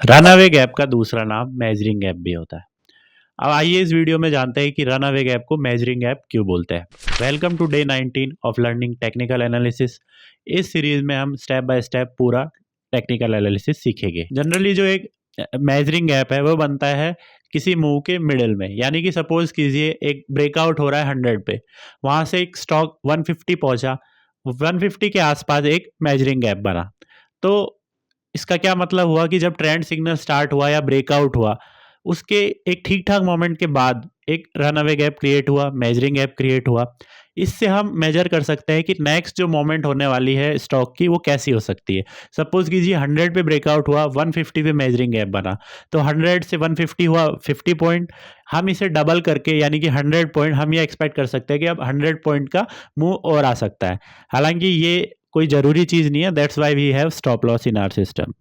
Runaway gap का दूसरा नाम मेजरिंग गैप भी होता है। अब आइए इस वीडियो में जानते हैं कि रनअवे गैप को मेजरिंग गैप क्यों बोलते हैं। Welcome to day 19 of learning technical analysis. इस सीरीज में हम स्टेप बाय स्टेप पूरा टेक्निकल एनालिसिस सीखेंगे। जनरली जो एक मेजरिंग गैप है वो बनता है किसी मूव के मिडिल में, यानी कि सपोज कीजिए एक ब्रेकआउट हो रहा है 100 पे, वहाँ से एक स्टॉक 150 पहुंचा, 150 के आसपास एक मेजरिंग गैप बना। तो इसका क्या मतलब हुआ कि जब ट्रेंड सिग्नल स्टार्ट हुआ या ब्रेकआउट हुआ, उसके एक ठीक ठाक मोमेंट के बाद एक रन अवे गैप क्रिएट हुआ, मेजरिंग गैप क्रिएट हुआ। इससे हम मेजर कर सकते हैं कि नेक्स्ट जो मोमेंट होने वाली है स्टॉक की वो कैसी हो सकती है। सपोज कीजिए 100 पे ब्रेकआउट हुआ, 150 पे मेजरिंग गैप बना, तो 100 से 150 हुआ 50 पॉइंट। हम इसे डबल करके यानी कि 100 पॉइंट हम ये एक्सपेक्ट कर सकते हैं कि अब 100 पॉइंट का मूव और आ सकता है। हालांकि ये कोई ज़रूरी चीज़ नहीं है, that's why we have stop loss in our system.